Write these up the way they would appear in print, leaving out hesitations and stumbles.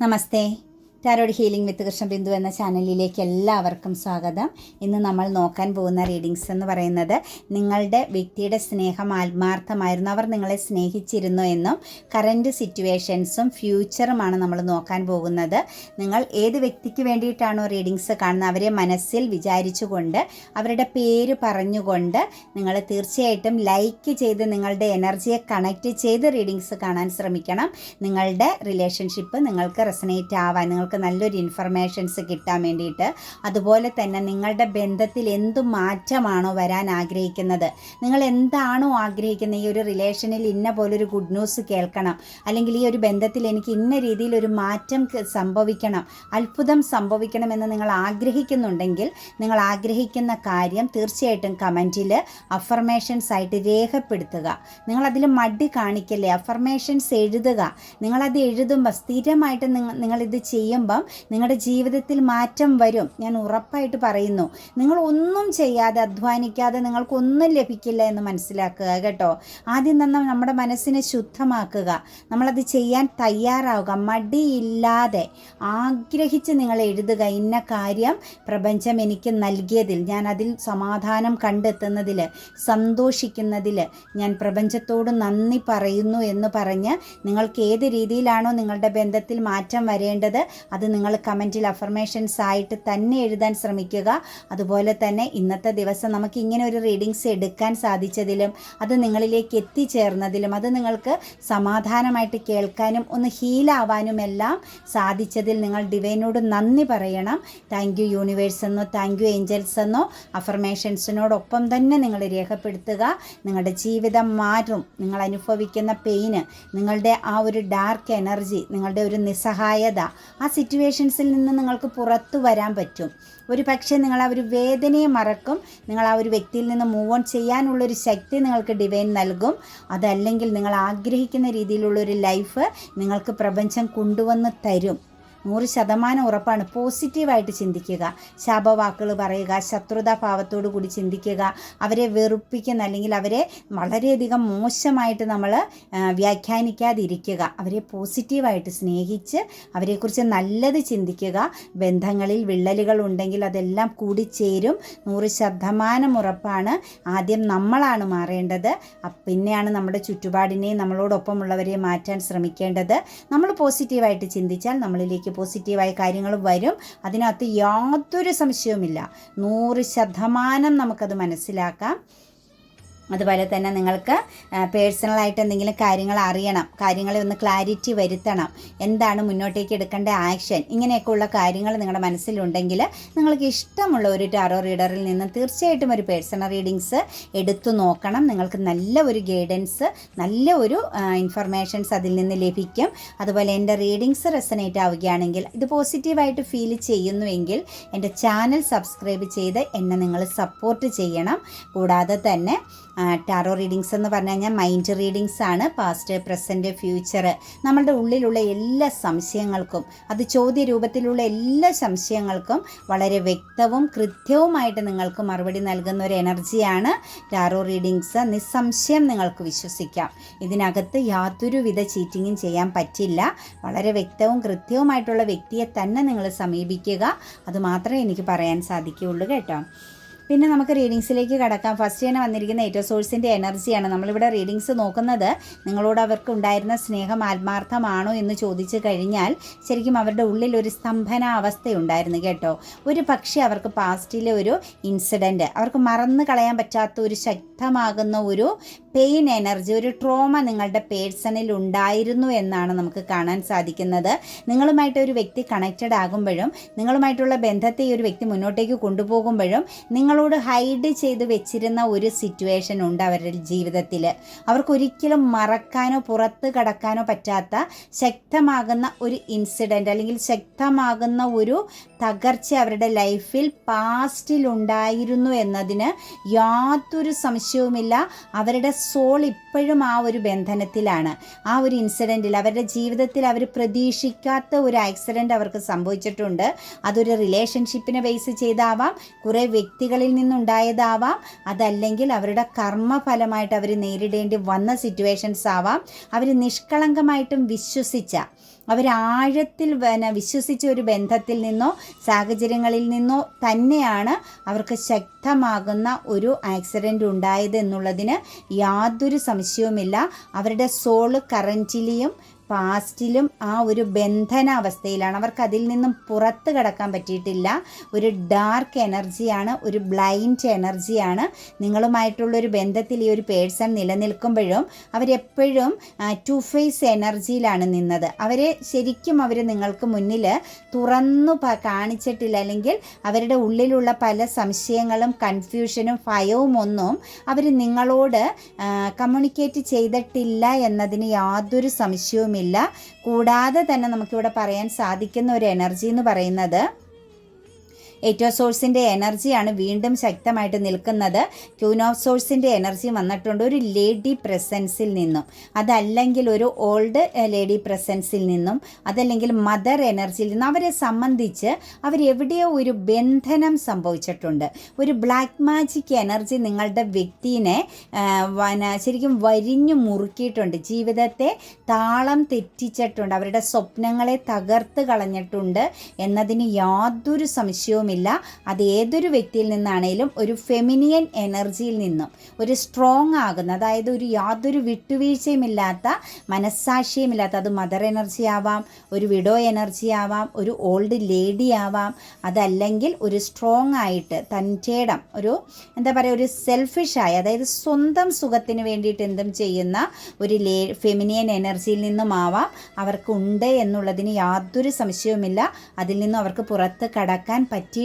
നമസ്തേ. Tarot healing വിത്ത് കൃഷ്ണബിന്ദു എന്ന ചാനലിലേക്ക് എല്ലാവർക്കും സ്വാഗതം. ഇന്ന് നമ്മൾ നോക്കാൻ പോകുന്ന റീഡിങ്സ് എന്ന് പറയുന്നത് നിങ്ങളുടെ വ്യക്തിയുടെ സ്നേഹം ആത്മാർത്ഥമായിരുന്നു, അവർ നിങ്ങളെ സ്നേഹിച്ചിരുന്നു എന്നും കറൻറ്റ് സിറ്റുവേഷൻസും ഫ്യൂച്ചറുമാണ് നമ്മൾ നോക്കാൻ പോകുന്നത്. നിങ്ങൾ ഏത് വ്യക്തിക്ക് വേണ്ടിയിട്ടാണോ റീഡിങ്സ് കാണുന്നത് അവരെ മനസ്സിൽ വിചാരിച്ചുകൊണ്ട് അവരുടെ പേര് പറഞ്ഞുകൊണ്ട് നിങ്ങൾ തീർച്ചയായിട്ടും ലൈക്ക് ചെയ്ത് നിങ്ങളുടെ എനർജിയെ കണക്റ്റ് ചെയ്ത് റീഡിങ്സ് കാണാൻ ശ്രമിക്കണം. നിങ്ങളുടെ റിലേഷൻഷിപ്പ് നിങ്ങൾക്ക് റെസനേറ്റ് ആവാൻ, നിങ്ങൾക്ക് നല്ലൊരു ഇൻഫർമേഷൻസ് കിട്ടാൻ വേണ്ടിയിട്ട്, അതുപോലെ തന്നെ നിങ്ങളുടെ ബന്ധത്തിൽ എന്ത് മാറ്റമാണോ വരാൻ ആഗ്രഹിക്കുന്നത്, നിങ്ങൾ എന്താണോ ആഗ്രഹിക്കുന്നത്, ഈ ഒരു റിലേഷനിൽ ഇന്ന പോലൊരു ഗുഡ് ന്യൂസ് കേൾക്കണം, അല്ലെങ്കിൽ ഈ ഒരു ബന്ധത്തിൽ എനിക്ക് ഇന്ന രീതിയിലൊരു മാറ്റം സംഭവിക്കണം, അത്ഭുതം സംഭവിക്കണമെന്ന് നിങ്ങൾ ആഗ്രഹിക്കുന്നുണ്ടെങ്കിൽ നിങ്ങൾ ആഗ്രഹിക്കുന്ന കാര്യം തീർച്ചയായിട്ടും കമൻറ്റിൽ അഫർമേഷൻസ് ആയിട്ട് രേഖപ്പെടുത്തുക. നിങ്ങളതിൽ മടി കാണിക്കല്ലേ, അഫർമേഷൻസ് എഴുതുക. നിങ്ങളത് എഴുതുമ്പോൾ സ്ഥിരമായിട്ട് നിങ്ങളിത് ചെയ്യുമ്പോൾ നിങ്ങളുടെ ജീവിതത്തിൽ മാറ്റം വരും. ഞാൻ ഉറപ്പായിട്ട് പറയുന്നു. നിങ്ങൾ ഒന്നും ചെയ്യാതെ അധ്വാനിക്കാതെ നിങ്ങൾക്കൊന്നും ലഭിക്കില്ല എന്ന് മനസ്സിലാക്കുക കേട്ടോ. ആദ്യം തന്നെ നമ്മുടെ മനസ്സിനെ ശുദ്ധമാക്കുക. നമ്മളത് ചെയ്യാൻ തയ്യാറാവുക. മടിയില്ലാതെ ആഗ്രഹിച്ച് നിങ്ങൾ എഴുതുക. ഇന്ന കാര്യം പ്രപഞ്ചം എനിക്ക് നൽകിയതിൽ, ഞാൻ അതിൽ സമാധാനം കണ്ടെത്തുന്നതിൽ, സന്തോഷിക്കുന്നതിൽ ഞാൻ പ്രപഞ്ചത്തോട് നന്ദി പറയുന്നു എന്ന് പറഞ്ഞ് നിങ്ങൾക്ക് ഏത് രീതിയിലാണോ നിങ്ങളുടെ ബന്ധത്തിൽ മാറ്റം വരേണ്ടത് അത് നിങ്ങൾ കമൻറ്റിൽ അഫർമേഷൻസ് ആയിട്ട് തന്നെ എഴുതാൻ ശ്രമിക്കുക. അതുപോലെ തന്നെ ഇന്നത്തെ ദിവസം നമുക്ക് ഇങ്ങനെ ഒരു റീഡിങ്സ് എടുക്കാൻ സാധിച്ചതിലും അത് നിങ്ങളിലേക്ക് എത്തിച്ചേർന്നതിലും അത് നിങ്ങൾക്ക് സമാധാനമായിട്ട് കേൾക്കാനും ഒന്ന് ഹീലാവാനും എല്ലാം സാധിച്ചതിൽ നിങ്ങൾ ഡിവൈനോട് നന്ദി പറയണം. താങ്ക് യു യൂണിവേഴ്സ് എന്നോ താങ്ക് യു ഏഞ്ചൽസ് എന്നോ അഫർമേഷൻസിനോടൊപ്പം തന്നെ നിങ്ങൾ രേഖപ്പെടുത്തുക. നിങ്ങളുടെ ജീവിതം മാറും. നിങ്ങൾ അനുഭവിക്കുന്ന പെയിന്, നിങ്ങളുടെ ആ ഒരു ഡാർക്ക് എനർജി, നിങ്ങളുടെ ഒരു നിസ്സഹായത, ആ സിറ്റുവേഷൻസിൽ നിന്ന് നിങ്ങൾക്ക് പുറത്തു വരാൻ പറ്റും. ഒരു പക്ഷേ നിങ്ങൾ ആ ഒരു വേദനയെ മറക്കും. നിങ്ങൾ ആ ഒരു വ്യക്തിയിൽ നിന്ന് മൂവ് ഓൺ ചെയ്യാനുള്ളൊരു ശക്തി നിങ്ങൾക്ക് ഡിവൈൻ നൽകും. അതല്ലെങ്കിൽ നിങ്ങൾ ആഗ്രഹിക്കുന്ന രീതിയിലുള്ളൊരു ലൈഫ് നിങ്ങൾക്ക് പ്രപഞ്ചം കൊണ്ടുവന്ന് തരും. 100% ഉറപ്പാണ്. പോസിറ്റീവായിട്ട് ചിന്തിക്കുക, ശാപവാക്കുകൾ പറയുക, ശത്രുതാഭാവത്തോടു കൂടി ചിന്തിക്കുക, അവരെ വെറുപ്പിക്കുന്ന അല്ലെങ്കിൽ അവരെ വളരെയധികം മോശമായിട്ട് നമ്മൾ വ്യാഖ്യാനിക്കാതിരിക്കുക. അവരെ പോസിറ്റീവായിട്ട് സ്നേഹിച്ച് അവരെക്കുറിച്ച് നല്ലത് ചിന്തിക്കുക. ബന്ധങ്ങളിൽ വിള്ളലുകൾ ഉണ്ടെങ്കിൽ അതെല്ലാം കൂടിച്ചേരും. 100% ഉറപ്പാണ്. ആദ്യം നമ്മളാണ് മാറേണ്ടത്, പിന്നെയാണ് നമ്മുടെ ചുറ്റുപാടിനെയും നമ്മളോടൊപ്പമുള്ളവരെ മാറ്റാൻ ശ്രമിക്കേണ്ടത്. നമ്മൾ പോസിറ്റീവായിട്ട് ചിന്തിച്ചാൽ നമ്മളിലേക്ക് പോസിറ്റീവായ കാര്യങ്ങൾ വരും. അതിനകത്ത് യാതൊരു സംശയവുമില്ല. 100% നമുക്കത് മനസ്സിലാക്കാം. അതുപോലെ തന്നെ നിങ്ങൾക്ക് പേഴ്സണലായിട്ട് എന്തെങ്കിലും കാര്യങ്ങൾ അറിയണം, കാര്യങ്ങളെ ഒന്ന് ക്ലാരിറ്റി വരുത്തണം, എന്താണ് മുന്നോട്ടേക്ക് എടുക്കേണ്ട ആക്ഷൻ, ഇങ്ങനെയൊക്കെയുള്ള കാര്യങ്ങൾ നിങ്ങളുടെ മനസ്സിലുണ്ടെങ്കിൽ നിങ്ങൾക്ക് ഇഷ്ടമുള്ള ഒരു ടാറോ റീഡറിൽ നിന്ന് തീർച്ചയായിട്ടും ഒരു പേഴ്സണൽ റീഡിങ്സ് എടുത്തു നോക്കണം. നിങ്ങൾക്ക് നല്ല ഒരു ഗൈഡൻസ്, നല്ല ഒരു ഇൻഫർമേഷൻസ് അതിൽ നിന്ന് ലഭിക്കും. അതുപോലെ എൻ്റെ റീഡിങ്സ് റെസനേറ്റ് ആവുകയാണെങ്കിൽ, ഇത് പോസിറ്റീവായിട്ട് ഫീൽ ചെയ്യുന്നുവെങ്കിൽ എൻ്റെ ചാനൽ സബ്സ്ക്രൈബ് ചെയ്ത് എന്നെ നിങ്ങൾ സപ്പോർട്ട് ചെയ്യണം. കൂടാതെ തന്നെ ടാറോ റീഡിങ്സ് എന്ന് പറഞ്ഞു കഴിഞ്ഞാൽ മൈൻഡ് റീഡിങ്സ് ആണ്. പാസ്റ്റ്, പ്രസൻറ്റ്, ഫ്യൂച്ചർ, നമ്മളുടെ ഉള്ളിലുള്ള എല്ലാ സംശയങ്ങൾക്കും, അത് ചോദ്യ രൂപത്തിലുള്ള എല്ലാ സംശയങ്ങൾക്കും വളരെ വ്യക്തവും കൃത്യവുമായിട്ട് നിങ്ങൾക്ക് മറുപടി നൽകുന്ന ഒരു എനർജിയാണ് ടാറോ റീഡിങ്സ്. നിസ്സംശയം നിങ്ങൾക്ക് വിശ്വസിക്കാം. ഇതിനകത്ത് യാതൊരുവിധ ചീറ്റിങ്ങും ചെയ്യാൻ പറ്റില്ല. വളരെ വ്യക്തവും കൃത്യവുമായിട്ടുള്ള വ്യക്തിയെ തന്നെ നിങ്ങൾ സമീപിക്കുക. അതുമാത്രമേ എനിക്ക് പറയാൻ സാധിക്കുകയുള്ളൂ കേട്ടോ. പിന്നെ നമുക്ക് റീഡിങ്സിലേക്ക് കടക്കാം. ഫസ്റ്റ് തന്നെ വന്നിരിക്കുന്ന ഏറ്റവും സോഴ്സിൻ്റെ എനർജിയാണ്. നമ്മളിവിടെ റീഡിങ്സ് നോക്കുന്നത് നിങ്ങളോട് അവർക്ക് ഉണ്ടായിരുന്ന സ്നേഹം ആത്മാർത്ഥമാണോ എന്ന് ചോദിച്ചു കഴിഞ്ഞാൽ ശരിക്കും അവരുടെ ഉള്ളിൽ ഒരു സ്തംഭന അവസ്ഥയുണ്ടായിരുന്നു കേട്ടോ. ഒരു പക്ഷേ അവർക്ക് പാസ്റ്റിലെ ഒരു ഇൻസിഡൻറ്റ്, അവർക്ക് മറന്നു കളയാൻ പറ്റാത്ത ഒരു ശക്തമാകുന്ന ഒരു പെയിൻ എനർജി, ഒരു ട്രോമ നിങ്ങളുടെ പേഴ്സണിൽ ഉണ്ടായിരുന്നു എന്നാണ് നമുക്ക് കാണാൻ സാധിക്കുന്നത്. നിങ്ങളുമായിട്ട് ഒരു വ്യക്തി കണക്റ്റഡ് ആകുമ്പോഴും, നിങ്ങളുമായിട്ടുള്ള ബന്ധത്തെ ഈ ഒരു വ്യക്തി മുന്നോട്ടേക്ക് കൊണ്ടുപോകുമ്പോഴും നിങ്ങളോട് ഹൈഡ് ചെയ്ത് വെച്ചിരുന്ന ഒരു സിറ്റുവേഷൻ ഉണ്ട് അവരുടെ ജീവിതത്തിൽ. അവർക്കൊരിക്കലും മറക്കാനോ പുറത്ത് കടക്കാനോ പറ്റാത്ത ശക്തമാകുന്ന ഒരു ഇൻസിഡൻറ്റ് അല്ലെങ്കിൽ ശക്തമാകുന്ന ഒരു തകർച്ച അവരുടെ ലൈഫിൽ പാസ്റ്റിലുണ്ടായിരുന്നു എന്നതിന് യാതൊരു സംശയവുമില്ല. അവരുടെ സോൾ ഇപ്പോഴും ആ ഒരു ബന്ധനത്തിലാണ്. ആ ഒരു ഇൻസിഡൻറ്റിൽ അവരുടെ ജീവിതത്തിൽ അവർ പ്രതീക്ഷിക്കാത്ത ഒരു ആക്സിഡൻറ്റ് അവർക്ക് സംഭവിച്ചിട്ടുണ്ട്. അതൊരു റിലേഷൻഷിപ്പിനെ ബേസ് ചെയ്താവാം, കുറേ വ്യക്തികളിൽ നിന്നുണ്ടായതാവാം, അതല്ലെങ്കിൽ അവരുടെ കർമ്മഫലമായിട്ട് അവർ നേരിടേണ്ടി വന്ന സിറ്റുവേഷൻസ് ആവാം. അവർ നിഷ്കളങ്കമായിട്ടും വിശ്വസിച്ച അവരാഴത്തിൽ വിശ്വസിച്ച ഒരു ബന്ധത്തിൽ നിന്നോ സാഹചര്യങ്ങളിൽ നിന്നോ തന്നെയാണ് അവർക്ക് ശക്തമാകുന്ന ഒരു ആക്സിഡൻ്റ് ഉണ്ടായത് എന്നുള്ളതിന് യാതൊരു സംശയവുമില്ല. അവരുടെ സോള് കറൻറ്റിലിയും പാസ്റ്റിലും ആ ഒരു ബന്ധനാവസ്ഥയിലാണ്. അവർക്ക് അതിൽ നിന്നും പുറത്ത് കടക്കാൻ പറ്റിയിട്ടില്ല. ഒരു ഡാർക്ക് എനർജിയാണ്, ഒരു ബ്ലൈൻഡ് എനർജിയാണ്. നിങ്ങളുമായിട്ടുള്ളൊരു ബന്ധത്തിൽ ഈ ഒരു പേഴ്സൺ നിലനിൽക്കുമ്പോഴും അവരെപ്പോഴും ടു ഫേസ് എനർജിയിലാണ് നിന്നത്. ശരിക്കും അവർ നിങ്ങൾക്ക് മുന്നിൽ തുറന്നു കാണിച്ചിട്ടില്ല, അല്ലെങ്കിൽ അവരുടെ ഉള്ളിലുള്ള പല സംശയങ്ങളും കൺഫ്യൂഷനും ഭയവും ഒന്നും അവർ നിങ്ങളോട് കമ്മ്യൂണിക്കേറ്റ് ചെയ്തിട്ടില്ല എന്നതിന് യാതൊരു സംശയവുമില്ല. കൂടാതെ തന്നെ നമുക്കിവിടെ പറയാൻ സാധിക്കുന്ന ഒരു എനർജി എന്ന് പറയുന്നത് എയ്റ്റ് ഓഫ് സോഴ്സിൻ്റെ എനർജിയാണ് വീണ്ടും ശക്തമായിട്ട് നിൽക്കുന്നത്. ക്യൂൻ ഓഫ് സോഴ്സിൻ്റെ എനർജി വന്നിട്ടുണ്ട് ഒരു ലേഡി പ്രസൻസിൽ നിന്നും, അതല്ലെങ്കിൽ ഒരു ഓൾഡ് ലേഡി പ്രസൻസിൽ നിന്നും, അതല്ലെങ്കിൽ മദർ എനർജിയിൽ നിന്നും. അവരെ സംബന്ധിച്ച് അവരെവിടെയോ ഒരു ബന്ധനം സംഭവിച്ചിട്ടുണ്ട്. ഒരു ബ്ലാക്ക് മാജിക് എനർജി നിങ്ങളുടെ വ്യക്തിനെ ശരിക്കും വരിഞ്ഞു മുറുക്കിയിട്ടുണ്ട്, ജീവിതത്തെ താളം തെറ്റിച്ചിട്ടുണ്ട്, അവരുടെ സ്വപ്നങ്ങളെ തകർത്ത് കളഞ്ഞിട്ടുണ്ട് എന്നതിന് യാതൊരു സംശയവും. അത് ഏതൊരു വ്യക്തിയിൽ നിന്നാണേലും ഒരു ഫെമിനിയൻ എനർജിയിൽ നിന്നും ഒരു സ്ട്രോങ് ആകുന്ന, അതായത് യാതൊരു വിട്ടുവീഴ്ചയുമില്ലാത്ത, മനസ്സാക്ഷിയുമില്ലാത്ത, അത് മദർ എനർജി ആവാം, ഒരു വിഡോ എനർജി ആവാം, ഒരു ഓൾഡ് ലേഡി ആവാം, അതല്ലെങ്കിൽ ഒരു സ്ട്രോങ് ആയിട്ട് തൻ്റെടം, ഒരു ഒരു സെൽഫിഷായ, അതായത് സ്വന്തം സുഖത്തിന് വേണ്ടിയിട്ട് എന്തും ചെയ്യുന്ന ഒരു ഫെമിനിയൻ എനർജിയിൽ നിന്നുമാവാം അവർക്കുണ്ട് എന്നുള്ളതിന് യാതൊരു സംശയവുമില്ല. അതിൽ നിന്നും അവർക്ക് പുറത്ത് കടക്കാൻ പറ്റിയിട്ടില്ല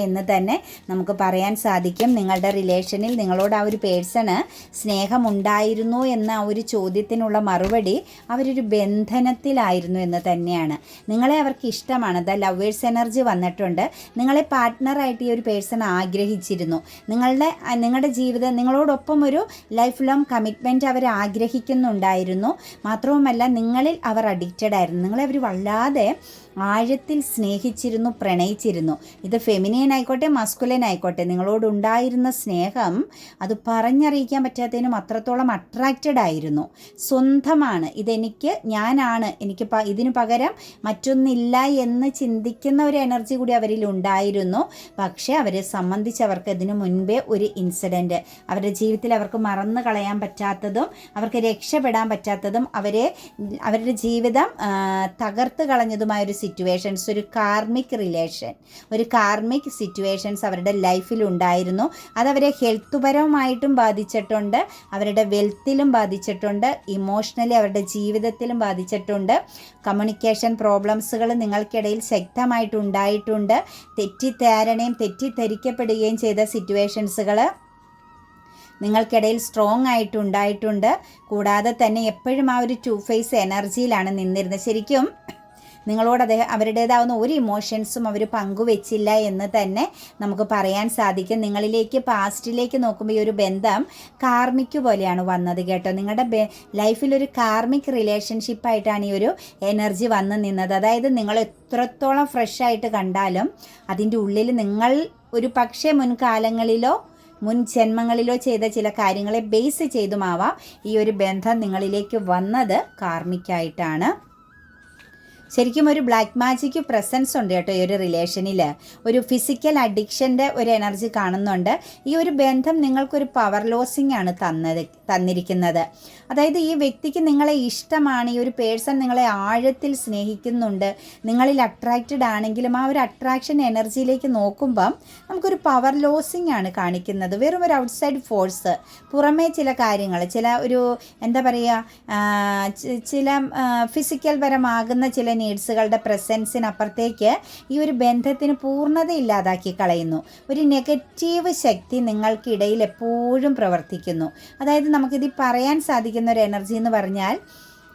എന്ന് തന്നെ നമുക്ക് പറയാൻ സാധിക്കും. നിങ്ങളുടെ റിലേഷനിൽ നിങ്ങളോട് ആ ഒരു പേഴ്സണ് സ്നേഹമുണ്ടായിരുന്നു എന്ന ആ ഒരു ചോദ്യത്തിനുള്ള മറുപടി അവരൊരു ബന്ധനത്തിലായിരുന്നു എന്ന് തന്നെയാണ്. നിങ്ങളെ അവർക്ക് ഇഷ്ടമാണ്. ദ ലവേഴ്സ് എനർജി വന്നിട്ടുണ്ട്. നിങ്ങളെ പാർട്ട്ണറായിട്ട് ഈ ഒരു പേഴ്സൺ ആഗ്രഹിച്ചിരുന്നു. നിങ്ങളുടെ ജീവിതം, നിങ്ങളോടൊപ്പം ഒരു ലൈഫ് ലോങ് കമ്മിറ്റ്മെൻറ്റ് അവർ ആഗ്രഹിക്കുന്നുണ്ടായിരുന്നു. മാത്രവുമല്ല നിങ്ങളിൽ അവർ അഡിക്റ്റഡ് ആയിരുന്നു. നിങ്ങളെ അവർ വല്ലാതെ ആഴത്തിൽ സ്നേഹിച്ചിരുന്നു, പ്രണയിച്ചിരുന്നു. ഇത് ഫെമിനിയൻ ആയിക്കോട്ടെ മസ്കുലൻ ആയിക്കോട്ടെ, നിങ്ങളോടുണ്ടായിരുന്ന സ്നേഹം അത് പറഞ്ഞറിയിക്കാൻ പറ്റാത്തതിനും അത്രത്തോളം അട്രാക്റ്റഡ് ആയിരുന്നു. സ്വന്തമാണ്, ഞാനാണ്, എനിക്ക് ഇതിനു പകരം മറ്റൊന്നില്ല എന്ന് ചിന്തിക്കുന്ന ഒരു എനർജി കൂടി അവരിൽ ഉണ്ടായിരുന്നു. പക്ഷേ അവരെ സംബന്ധിച്ച് അവർക്ക് ഇതിനു മുൻപേ ഒരു ഇൻസിഡൻറ്റ് അവരുടെ ജീവിതത്തിൽ അവർക്ക് മറന്നു കളയാൻ പറ്റാത്തതും അവർക്ക് രക്ഷപ്പെടാൻ പറ്റാത്തതും അവരുടെ ജീവിതം തകർത്ത് കളഞ്ഞതുമായൊരു സിറ്റുവേഷൻസ്, ഒരു കാർമിക് റിലേഷൻ, ഒരു കാർമിക് സിറ്റുവേഷൻസ് അവരുടെ ലൈഫിലുണ്ടായിരുന്നു. അതവരെ ഹെൽത്ത് പരമായിട്ടും ബാധിച്ചിട്ടുണ്ട്, അവരുടെ വെൽത്തിലും ബാധിച്ചിട്ടുണ്ട്, ഇമോഷണലി അവരുടെ ജീവിതത്തിലും ബാധിച്ചിട്ടുണ്ട്. കമ്മ്യൂണിക്കേഷൻ പ്രോബ്ലംസുകൾ നിങ്ങൾക്കിടയിൽ ശക്തമായിട്ടുണ്ടായിട്ടുണ്ട്. തെറ്റിദ്ധരിക്കപ്പെടുകയും ചെയ്ത സിറ്റുവേഷൻസുകൾ നിങ്ങൾക്കിടയിൽ സ്ട്രോങ് ആയിട്ടുണ്ടായിട്ടുണ്ട്. കൂടാതെ തന്നെ എപ്പോഴും ആ ഒരു ടു ഫേസ് എനർജിയിലാണ് നിന്നിരുന്നത്. ശരിക്കും നിങ്ങളോട് അവരുടേതാവുന്ന ഒരു ഇമോഷൻസും അവർ പങ്കുവെച്ചില്ല എന്ന് തന്നെ നമുക്ക് പറയാൻ സാധിക്കും. നിങ്ങളിലേക്ക് പാസ്റ്റിലേക്ക് നോക്കുമ്പോൾ ഈ ഒരു ബന്ധം കാർമിക് പോലെയാണ് വന്നത് കേട്ടോ. നിങ്ങളുടെ ലൈഫിലൊരു കാർമിക് റിലേഷൻഷിപ്പായിട്ടാണ് ഈ ഒരു എനർജി വന്ന് നിന്നത്. അതായത് നിങ്ങൾ എത്രത്തോളം ഫ്രഷായിട്ട് കണ്ടാലും അതിൻ്റെ ഉള്ളിൽ നിങ്ങൾ ഒരു പക്ഷേ മുൻകാലങ്ങളിലോ മുൻ ജന്മങ്ങളിലോ ചെയ്ത ചില കാര്യങ്ങളെ ബേസ് ചെയ്തുമാവാം ഈ ഒരു ബന്ധം നിങ്ങളിലേക്ക് വന്നത് കാർമിക്കായിട്ടാണ്. ശരിക്കും ഒരു ബ്ലാക്ക് മാജിക് പ്രസൻസ് ഉണ്ട് കേട്ടോ ഈ ഒരു റിലേഷനിൽ. ഒരു ഫിസിക്കൽ അഡിക്ഷൻ്റെ ഒരു എനർജി കാണുന്നുണ്ട്. ഈ ഒരു ബന്ധം നിങ്ങൾക്കൊരു പവർ ലോസിംഗ് ആണ് തന്നിരിക്കുന്നത്. അതായത് ഈ വ്യക്തിക്ക് നിങ്ങളെ ഇഷ്ടമാണ്, ഈ ഒരു പേഴ്സൺ നിങ്ങളെ ആഴത്തിൽ സ്നേഹിക്കുന്നുണ്ട്, നിങ്ങളിൽ അട്രാക്റ്റഡ് ആണെങ്കിലും ആ ഒരു അട്രാക്ഷൻ എനർജിയിലേക്ക് നോക്കുമ്പം നമുക്കൊരു പവർ ലോസിംഗ് ആണ് കാണിക്കുന്നത്. വെറും ഒരു ഔട്ട്സൈഡ് ഫോഴ്സ്, പുറമേ ചില കാര്യങ്ങൾ, ചില ഒരു ചില ഫിസിക്കൽ പരമാകുന്ന ചില നീഡ്സുകളുടെ പ്രസൻസിനപ്പുറത്തേക്ക് ഈ ഒരു ബന്ധത്തിന് പൂർണ്ണത ഇല്ലാതാക്കി കളയുന്നു. ഒരു നെഗറ്റീവ് ശക്തി നിങ്ങൾക്കിടയിൽ എപ്പോഴും പ്രവർത്തിക്കുന്നു. അതായത് നമുക്കിത് പറയാൻ സാധിക്കുന്ന ഒരു എനർജി എന്ന് പറഞ്ഞാൽ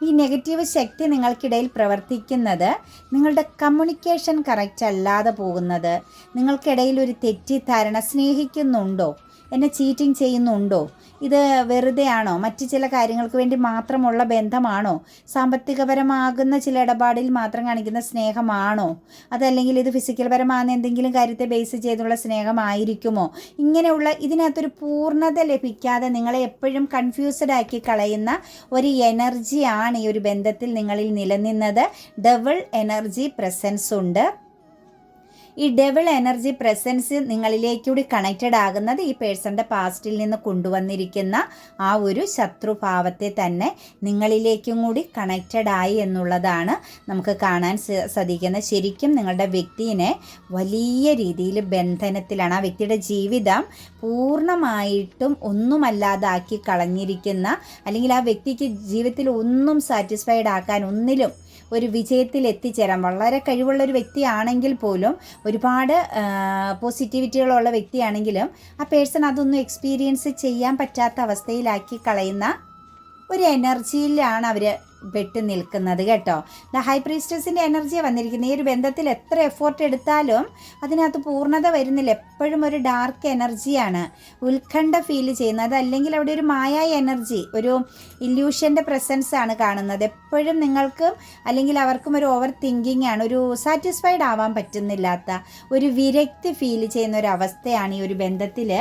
ഈ നെഗറ്റീവ് ശക്തി നിങ്ങൾക്കിടയിൽ പ്രവർത്തിക്കുന്നത് നിങ്ങളുടെ കമ്മ്യൂണിക്കേഷൻ കറക്റ്റ് അല്ലാതെ പോകുന്നത്, നിങ്ങൾക്കിടയിൽ ഒരു തെറ്റിദ്ധാരണ, സ്നേഹിക്കുന്നുണ്ടോ എന്നെ ചീറ്റിംഗ് ചെയ്യുന്നുണ്ടോ, ഇത് വെറുതെയാണോ, മറ്റ് ചില കാര്യങ്ങൾക്ക് വേണ്ടി മാത്രമുള്ള ബന്ധമാണോ, സാമ്പത്തികപരമാകുന്ന ചില ഇടപാടിൽ മാത്രം കാണിക്കുന്ന സ്നേഹമാണോ, അതല്ലെങ്കിൽ ഇത് ഫിസിക്കൽ പരമാകുന്ന എന്തെങ്കിലും കാര്യത്തെ ബേസ് ചെയ്തുള്ള സ്നേഹമായിരിക്കുമോ? ഇങ്ങനെയുള്ള ഇതിനകത്തൊരു പൂർണ്ണത ലഭിക്കാതെ നിങ്ങളെ എപ്പോഴും കൺഫ്യൂസ്ഡ് ആക്കി കളയുന്ന ഒരു എനർജിയാണ് ഈ ഒരു ബന്ധത്തിൽ നിങ്ങളിൽ നിലനിന്നത്. ഡബിൾ എനർജി പ്രസൻസ് ഉണ്ട്. ഈ ഡബിൾ എനർജി പ്രസൻസ് നിങ്ങളിലേക്കൂടി കണക്റ്റഡ് ആകുന്നത് ഈ പേഴ്സണിൻ്റെ പാസ്റ്റിൽ നിന്ന് കൊണ്ടുവന്നിരിക്കുന്ന ആ ഒരു ശത്രുഭാവത്തെ തന്നെ നിങ്ങളിലേക്കും കൂടി കണക്റ്റഡ് ആയി എന്നുള്ളതാണ് നമുക്ക് കാണാൻ സാധിക്കുന്നത്. ശരിക്കും നിങ്ങളുടെ വ്യക്തിയെ വലിയ രീതിയിൽ ബന്ധനത്തിലാണ്. ആ വ്യക്തിയുടെ ജീവിതം പൂർണ്ണമായിട്ടും ഒന്നുമല്ലാതാക്കി കളഞ്ഞിരിക്കുന്ന, അല്ലെങ്കിൽ ആ വ്യക്തിക്ക് ജീവിതത്തിൽ ഒന്നും സാറ്റിസ്ഫൈഡ് ആക്കാൻ, ഒന്നിലും ഒരു വിജയത്തിൽ എത്തിച്ചേരാൻ വളരെ കഴിവുള്ളൊരു വ്യക്തിയാണെങ്കിൽ പോലും, ഒരുപാട് പോസിറ്റിവിറ്റികളുള്ള വ്യക്തിയാണെങ്കിലും ആ പേഴ്സൺ അതൊന്നും എക്സ്പീരിയൻസ് ചെയ്യാൻ പറ്റാത്ത അവസ്ഥയിലാക്കി കളയുന്ന ഒരു എനർജിയിലാണ് അവർ പെട്ട് നിൽക്കുന്നത് കേട്ടോ. ദ ഹൈ പ്രീസ്റ്റസിൻ്റെ എനർജിയാണ് വന്നിരിക്കുന്നത്. ഈ ഒരു ബന്ധത്തിൽ എത്ര എഫോർട്ട് എടുത്താലും അതിനകത്ത് പൂർണ്ണത വരുന്നില്ല. എപ്പോഴും ഒരു ഡാർക്ക് എനർജിയാണ്, ഉത്കണ്ഠ ഫീൽ ചെയ്യുന്നത്. അല്ലെങ്കിൽ അവിടെ ഒരു മായായ എനർജി, ഒരു ഇല്യൂഷൻ്റെ പ്രസൻസ് ആണ് കാണുന്നത്. എപ്പോഴും നിങ്ങൾക്കും അല്ലെങ്കിൽ അവർക്കും ഒരു ഓവർ തിങ്കിങ് ആണ്, ഒരു സാറ്റിസ്ഫൈഡ് ആവാൻ പറ്റുന്നില്ലാത്ത ഒരു വിരക്തി ഫീൽ ചെയ്യുന്ന ഒരു അവസ്ഥയാണ് ഈ ഒരു ബന്ധത്തിൽ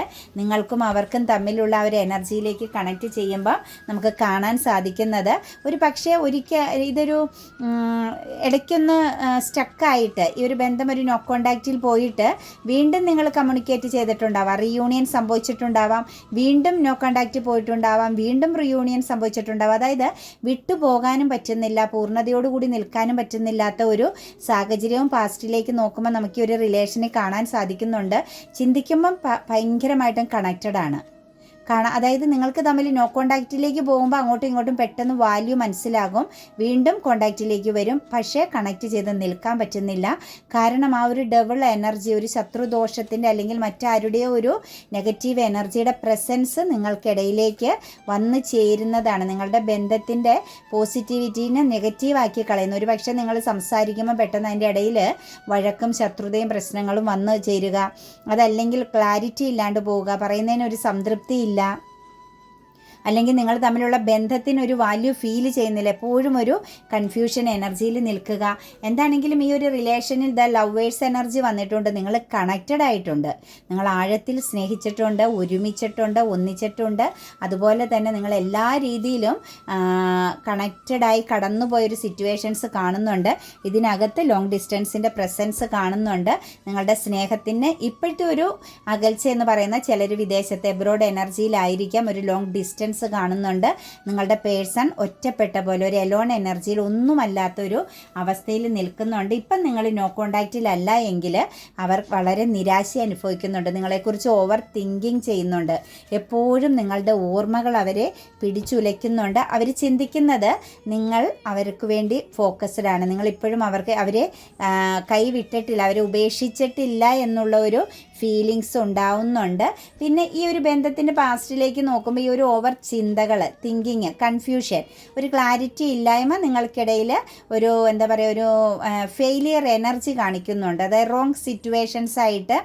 നിങ്ങൾക്കും അവർക്കും തമ്മിലുള്ള ആ ഒരു എനർജിയിലേക്ക് കണക്ട് ചെയ്യുമ്പോൾ നമുക്ക് കാണാൻ സാധിക്കുന്നത്. ഒരു പക്ഷേ ഇതൊരു ഇടയ്ക്കൊന്ന് സ്റ്റക്കായിട്ട് ഈ ഒരു ബന്ധം ഒരു നോ കോണ്ടാക്റ്റിൽ പോയിട്ട് വീണ്ടും നിങ്ങൾ കമ്മ്യൂണിക്കേറ്റ് ചെയ്തിട്ടുണ്ടാവാം, റീയൂണിയൻ സംഭവിച്ചിട്ടുണ്ടാവാം, വീണ്ടും നോ കോണ്ടാക്റ്റ് പോയിട്ടുണ്ടാവാം, വീണ്ടും റീയൂണിയൻ സംഭവിച്ചിട്ടുണ്ടാവാം. അതായത് വിട്ടുപോകാനും പറ്റുന്നില്ല, പൂർണ്ണതയോടുകൂടി നിൽക്കാനും പറ്റുന്നില്ലാത്ത ഒരു സാഹചര്യവും പാസ്റ്റിലേക്ക് നോക്കുമ്പോൾ നമുക്ക് ഈ ഒരു റിലേഷനെ കാണാൻ സാധിക്കുന്നുണ്ട്. ചിന്തിക്കുമ്പം ഭയങ്കരമായിട്ടും കണക്റ്റഡ് ആണ്. അതായത് നിങ്ങൾക്ക് തമ്മിൽ നോ കോണ്ടാക്റ്റിലേക്ക് പോകുമ്പോൾ അങ്ങോട്ടും ഇങ്ങോട്ടും പെട്ടെന്ന് വാല്യൂ മനസ്സിലാകും, വീണ്ടും കോണ്ടാക്റ്റിലേക്ക് വരും, പക്ഷേ കണക്റ്റ് ചെയ്ത് നിൽക്കാൻ പറ്റുന്നില്ല. കാരണം ആ ഒരു ഡബിൾ എനർജി, ഒരു ശത്രുദോഷത്തിൻ്റെ അല്ലെങ്കിൽ മറ്റാരുടെയോ ഒരു നെഗറ്റീവ് എനർജിയുടെ പ്രസൻസ് നിങ്ങൾക്കിടയിലേക്ക് വന്നു ചേരുന്നതാണ്. നിങ്ങളുടെ ബന്ധത്തിൻ്റെ പോസിറ്റിവിറ്റീനെ നെഗറ്റീവാക്കി കളയുന്നു. ഒരു പക്ഷേ നിങ്ങൾ സംസാരിക്കുമ്പോൾ പെട്ടെന്ന് അതിൻ്റെ ഇടയിൽ വഴക്കും ശത്രുതയും പ്രശ്നങ്ങളും വന്നു ചേരുക, അതല്ലെങ്കിൽ ക്ലാരിറ്റി ഇല്ലാണ്ട് പോവുക, പറയുന്നതിന് ഒരു സംതൃപ്തി ഇല്ല, അല്ലെങ്കിൽ നിങ്ങൾ തമ്മിലുള്ള ബന്ധത്തിന് ഒരു വാല്യൂ ഫീൽ ചെയ്യുന്നില്ല, എപ്പോഴും ഒരു കൺഫ്യൂഷൻ എനർജിയിൽ നിൽക്കുക. എന്താണെങ്കിലും ഈ ഒരു റിലേഷനിൽ ദ ലവേഴ്സ് എനർജി വന്നിട്ടുണ്ട്. നിങ്ങൾ കണക്റ്റഡ് ആയിട്ടുണ്ട്, നിങ്ങൾ ആഴത്തിൽ സ്നേഹിച്ചിട്ടുണ്ട്, ഒരുമിച്ചിട്ടുണ്ട്, ഒന്നിച്ചിട്ടുണ്ട്. അതുപോലെ തന്നെ നിങ്ങൾ എല്ലാ രീതിയിലും കണക്റ്റഡായി കടന്നുപോയൊരു സിറ്റുവേഷൻസ് കാണുന്നുണ്ട്. ഇതിനകത്ത് ലോങ് ഡിസ്റ്റൻസിൻ്റെ പ്രസൻസ് കാണുന്നുണ്ട്. നിങ്ങളുടെ സ്നേഹത്തിന് ഇപ്പോഴത്തെ ഒരു അകൽച്ച എന്ന് പറയുന്ന ചിലർ വിദേശത്തെ എബ്രോഡ് എനർജിയിലായിരിക്കാം, ഒരു ലോങ് ഡിസ്റ്റൻസ് കാണുന്നുണ്ട്. നിങ്ങളുടെ പേഴ്സൺ ഒറ്റപ്പെട്ട പോലെ ഒരു എലോൺ എനർജിയിൽ ഒന്നുമല്ലാത്തൊരു അവസ്ഥയിൽ നിൽക്കുന്നുണ്ട്. ഇപ്പം നിങ്ങൾ നോ കോണ്ടാക്റ്റിലല്ല എങ്കിൽ അവർ വളരെ നിരാശ അനുഭവിക്കുന്നുണ്ട്, നിങ്ങളെക്കുറിച്ച് ഓവർ തിങ്കിങ് ചെയ്യുന്നുണ്ട്, എപ്പോഴും നിങ്ങളുടെ ഓർമ്മകൾ അവരെ പിടിച്ചുലയ്ക്കുന്നുണ്ട്. അവർ ചിന്തിക്കുന്നത് നിങ്ങൾ അവർക്ക് വേണ്ടി ഫോക്കസ്ഡ് ആണ്, നിങ്ങളിപ്പോഴും അവരെ കൈവിട്ടിട്ടില്ല, അവരെ ഉപേക്ഷിച്ചിട്ടില്ല എന്നുള്ള ഒരു ഫീലിങ്സ് ഉണ്ടാവുന്നുണ്ട്. പിന്നെ ഈ ഒരു ബന്ധത്തിൻ്റെ പാസ്റ്റിലേക്ക് നോക്കുമ്പോൾ ഈ ഒരു ഓവർ ചിന്തകൾ, തിങ്കിങ്, കൺഫ്യൂഷൻ, ഒരു ക്ലാരിറ്റി ഇല്ലായ്മ നിങ്ങൾക്കിടയിൽ ഒരു എന്താ പറയുക, ഒരു ഫെയിലിയർ എനർജി കാണിക്കുന്നുണ്ട്. അതായത് റോങ് സിറ്റുവേഷൻസ് ആയിട്ട്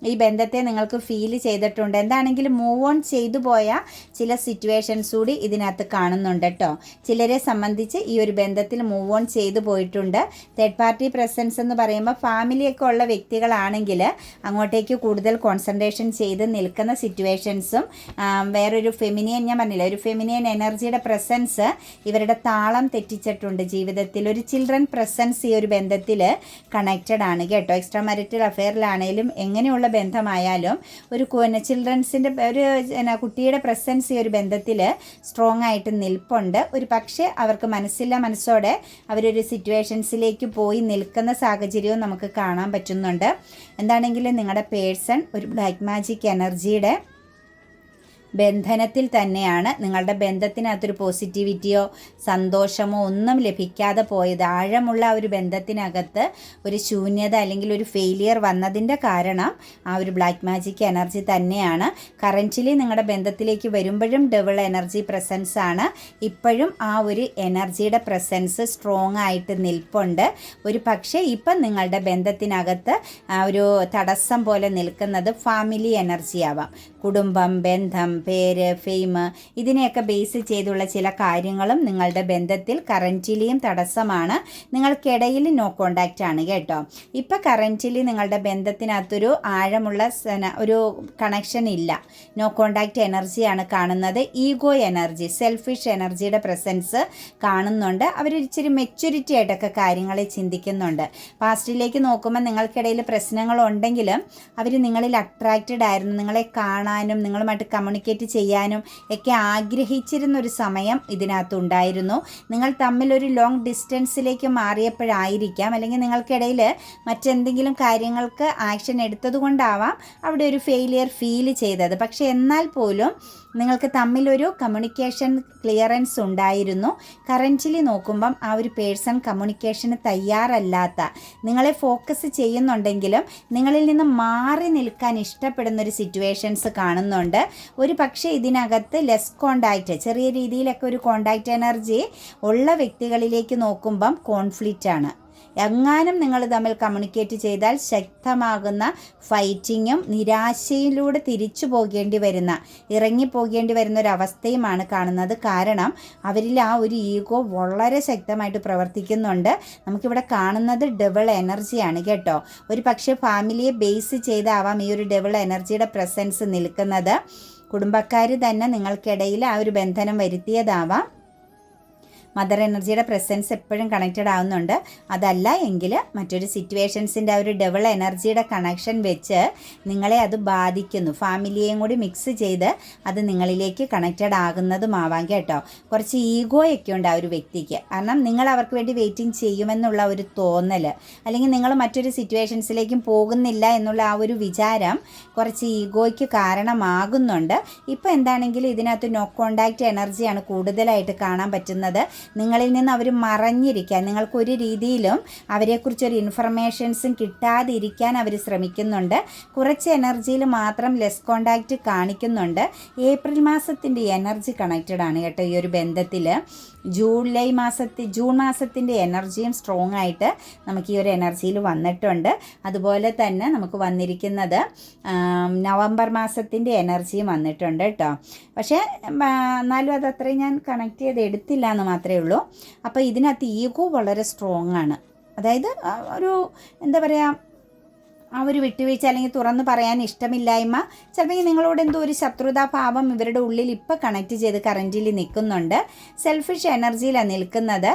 ഈ ബന്ധത്തെ നിങ്ങൾക്ക് ഫീൽ ചെയ്തിട്ടുണ്ട്. എന്താണെങ്കിലും മൂവ് ഓൺ ചെയ്തു പോയ ചില സിറ്റുവേഷൻസ് കൂടി ഇതിനകത്ത് കാണുന്നുണ്ട് കേട്ടോ. ചിലരെ സംബന്ധിച്ച് ഈ ഒരു ബന്ധത്തിൽ മൂവ് ഓൺ ചെയ്തു പോയിട്ടുണ്ട്. തേർഡ് പാർട്ടി പ്രസൻസ് എന്ന് പറയുമ്പോൾ ഫാമിലിയൊക്കെ ഉള്ള വ്യക്തികളാണെങ്കിൽ അങ്ങോട്ടേക്ക് കൂടുതൽ കോൺസെൻട്രേഷൻ ചെയ്ത് നിൽക്കുന്ന സിറ്റുവേഷൻസും, വേറൊരു ഫെമിനിയൻ, ഞാൻ പറഞ്ഞില്ല, ഒരു ഫെമിനിയൻ എനർജിയുടെ പ്രസൻസ് ഇവരുടെ താളം തെറ്റിച്ചിട്ടുണ്ട് ജീവിതത്തിൽ. ഒരു ചിൽഡ്രൻ പ്രസൻസ് ഈ ഒരു ബന്ധത്തിൽ കണക്റ്റഡ് ആണ് കേട്ടോ. എക്സ്ട്രാ മാരിറ്റൽ അഫെയറിലാണേലും എങ്ങനെയുള്ള ബന്ധമായാലും ഒരു ചിൽഡ്രൻസിൻ്റെ ഒരു കുട്ടിയുടെ പ്രസൻസ് ഈ ഒരു ബന്ധത്തിൽ സ്ട്രോങ് ആയിട്ട് നിൽപ്പുണ്ട്. ഒരു പക്ഷേ അവർക്ക് മനസ്സോടെ അവരൊരു സിറ്റുവേഷൻസിലേക്ക് പോയി നിൽക്കുന്ന സാഹചര്യവും നമുക്ക് കാണാൻ പറ്റുന്നുണ്ട്. എന്താണെങ്കിലും നിങ്ങളുടെ പേഴ്സൺ ഒരു ബ്ലാക്ക് മാജിക് എനർജിയുടെ ബന്ധനത്തിൽ തന്നെയാണ്. നിങ്ങളുടെ ബന്ധത്തിനകത്തൊരു പോസിറ്റിവിറ്റിയോ സന്തോഷമോ ഒന്നും ലഭിക്കാതെ പോയത്, ആഴമുള്ള ഒരു ബന്ധത്തിനകത്ത് ഒരു ശൂന്യത അല്ലെങ്കിൽ ഒരു ഫെയിലിയർ വന്നതിൻ്റെ കാരണം ആ ഒരു ബ്ലാക്ക് മാജിക് എനർജി തന്നെയാണ്. കറൻറ്റ്ലി നിങ്ങളുടെ ബന്ധത്തിലേക്ക് വരുമ്പോഴും ഡബിൾ എനർജി പ്രസൻസ് ആണ്. ഇപ്പോഴും ആ ഒരു എനർജിയുടെ പ്രസൻസ് സ്ട്രോങ് ആയിട്ട് നിൽപ്പുണ്ട്. ഒരു പക്ഷേ ഇപ്പം നിങ്ങളുടെ ബന്ധത്തിനകത്ത് ഒരു തടസ്സം പോലെ നിൽക്കുന്നത് ഫാമിലി എനർജി ആവാം. കുടുംബം, ബന്ധം, പേര്, ഫെയിം, ഇതിനെയൊക്കെ ബേസ് ചെയ്തുള്ള ചില കാര്യങ്ങളും നിങ്ങളുടെ ബന്ധത്തിൽ കറൻറ്റ്ലിയും തടസ്സമാണ്. നിങ്ങൾക്കിടയിൽ നോ കോണ്ടാക്റ്റ് ആണ് കേട്ടോ. ഇപ്പം കറൻറ്റ്ലി നിങ്ങളുടെ ബന്ധത്തിനകത്തൊരു ആഴമുള്ള ഒരു കണക്ഷൻ ഇല്ല. നോ കോണ്ടാക്റ്റ് എനർജിയാണ് കാണുന്നത്. ഈഗോ എനർജി, സെൽഫിഷ് എനർജിയുടെ പ്രസൻസ് കാണുന്നുണ്ട്. അവർ ഇച്ചിരി മെച്യൂരിറ്റി ആയിട്ടൊക്കെ കാര്യങ്ങളെ ചിന്തിക്കുന്നുണ്ട്. പാസ്റ്റിലേക്ക് നോക്കുമ്പോൾ നിങ്ങൾക്കിടയിൽ പ്രശ്നങ്ങളുണ്ടെങ്കിലും അവർ നിങ്ങളിൽ അട്രാക്റ്റഡ് ആയിരുന്നു. നിങ്ങളെ കാണാനും നിങ്ങളുമായിട്ട് കമ്മ്യൂണിക്കേറ്റ് ചെയ്യാനും ഒക്കെ ആഗ്രഹിച്ചിരുന്നൊരു സമയം ഇതിനകത്തുണ്ടായിരുന്നു. നിങ്ങൾ തമ്മിലൊരു ലോങ് ഡിസ്റ്റൻസിലേക്ക് മാറിയപ്പോഴായിരിക്കാം, അല്ലെങ്കിൽ നിങ്ങൾക്കിടയിൽ മറ്റെന്തെങ്കിലും കാര്യങ്ങൾക്ക് ആക്ഷൻ എടുത്തതുകൊണ്ടാവാം അവിടെ ഒരു ഫെയിലിയർ ഫീൽ ചെയ്തത്. പക്ഷേ എന്നാൽ പോലും നിങ്ങൾക്ക് തമ്മിലൊരു കമ്മ്യൂണിക്കേഷൻ ക്ലിയറൻസ് ഉണ്ടായിരുന്നു. കറൻറ്റ്ലി നോക്കുമ്പം ആ ഒരു പേഴ്സൺ കമ്മ്യൂണിക്കേഷന് തയ്യാറല്ലാത്ത, നിങ്ങളെ ഫോക്കസ് ചെയ്യുന്നുണ്ടെങ്കിലും നിങ്ങളിൽ നിന്ന് മാറി നിൽക്കാൻ ഇഷ്ടപ്പെടുന്നൊരു സിറ്റുവേഷൻസ് കാണുന്നുണ്ട്. ഒരു പക്ഷേ ഇതിനകത്ത് ലെസ് കോണ്ടാക്റ്റ്, ചെറിയ രീതിയിലൊക്കെ ഒരു കോണ്ടാക്റ്റ് എനർജി ഉള്ള വ്യക്തികളിലേക്ക് നോക്കുമ്പം കോൺഫ്ലിക്റ്റ് ആണ്. എങ്ങാനും നിങ്ങൾ തമ്മിൽ കമ്മ്യൂണിക്കേറ്റ് ചെയ്താൽ ശക്തമാകുന്ന ഫൈറ്റിങ്ങും നിരാശയിലൂടെ തിരിച്ചു പോകേണ്ടി വരുന്ന, ഇറങ്ങിപ്പോകേണ്ടി വരുന്ന ഒരവസ്ഥയുമാണ് കാണുന്നത്. കാരണം അവരിൽ ആ ഒരു ഈഗോ വളരെ ശക്തമായിട്ട് പ്രവർത്തിക്കുന്നുണ്ട്. നമുക്കിവിടെ കാണുന്നത് ഡബിൾ എനർജിയാണ് കേട്ടോ. ഒരു പക്ഷേ ഫാമിലിയെ ബേസ് ചെയ്താവാം ഈ ഒരു ഡബിൾ എനർജിയുടെ പ്രസൻസ് നിൽക്കുന്നത്. കുടുംബക്കാർ തന്നെ നിങ്ങൾക്കിടയിൽ ആ ഒരു ബന്ധനം വരുത്തിയതാവാം. മദർ എനർജിയുടെ പ്രസൻസ് എപ്പോഴും കണക്റ്റഡ് ആവുന്നുണ്ട്. അതല്ല എങ്കിൽ മറ്റൊരു സിറ്റുവേഷൻസിൻ്റെ ആ ഒരു ഡബിൾ എനർജിയുടെ കണക്ഷൻ വെച്ച് നിങ്ങളെ അത് ബാധിക്കുന്നു. ഫാമിലിയെയും കൂടി മിക്സ് ചെയ്ത് അത് നിങ്ങളിലേക്ക് കണക്റ്റഡ് ആകുന്നതുമാവാം കേട്ടോ. കുറച്ച് ഈഗോയൊക്കെ ഉണ്ട് ആ ഒരു വ്യക്തിക്ക്. കാരണം നിങ്ങൾ അവർക്ക് വേണ്ടി വെയിറ്റിംഗ് ചെയ്യുമെന്നുള്ള ഒരു തോന്നൽ, അല്ലെങ്കിൽ നിങ്ങൾ മറ്റൊരു സിറ്റുവേഷൻസിലേക്കും പോകുന്നില്ല എന്നുള്ള ആ ഒരു വിചാരം കുറച്ച് ഈഗോയ്ക്ക് കാരണമാകുന്നുണ്ട്. ഇപ്പോൾ എന്താണെങ്കിലും ഇതിനകത്ത് നോ കോണ്ടാക്റ്റ് എനർജിയാണ് കൂടുതലായിട്ട് കാണാൻ പറ്റുന്നത്. നിങ്ങളിൽ നിന്ന് അവർ മറഞ്ഞിരിക്കാൻ, നിങ്ങൾക്കൊരു രീതിയിലും അവരെക്കുറിച്ചൊരു ഇൻഫർമേഷൻസും കിട്ടാതിരിക്കാൻ അവർ ശ്രമിക്കുന്നുണ്ട്. കുറച്ച് എനർജിയിൽ മാത്രം ലെസ് കോണ്ടാക്റ്റ് കാണിക്കുന്നുണ്ട്. ഏപ്രിൽ മാസത്തിൻ്റെ എനർജി കണക്റ്റഡ് ആണ് കേട്ടോ ഈ ഒരു ബന്ധത്തിൽ. ജൂൺ മാസത്തിൻ്റെ എനർജിയും സ്ട്രോങ് ആയിട്ട് നമുക്ക് ഈ ഒരു എനർജിയിൽ വന്നിട്ടുണ്ട്. അതുപോലെ തന്നെ നമുക്ക് വന്നിരിക്കുന്നത് നവംബർ മാസത്തിൻ്റെ എനർജിയും വന്നിട്ടുണ്ട് കേട്ടോ. പക്ഷേ എന്നാലും അത് അത്രയും ഞാൻ കണക്ട് ചെയ്ത് എടുത്തില്ല എന്ന് മാത്രമേ ഉള്ളൂ. അപ്പോൾ ഇതിനകത്ത് ഈഗോ വളരെ സ്ട്രോങ് ആണ്. അതായത് ഒരു എന്താ പറയുക, ആ ഒരു വിട്ടുവീഴ്ച അല്ലെങ്കിൽ തുറന്ന് പറയാൻ ഇഷ്ടമില്ലായ്മ, ചിലപ്പോൾ നിങ്ങളോട് എന്തോ ഒരു ശത്രുതാഭാവം ഇവരുടെ ഉള്ളിൽ ഇപ്പോൾ കണക്ട് ചെയ്ത് കറൻറ്റിൽ നിൽക്കുന്നുണ്ട്. സെൽഫിഷ് എനർജിയിലാണ് നിൽക്കുന്നത്.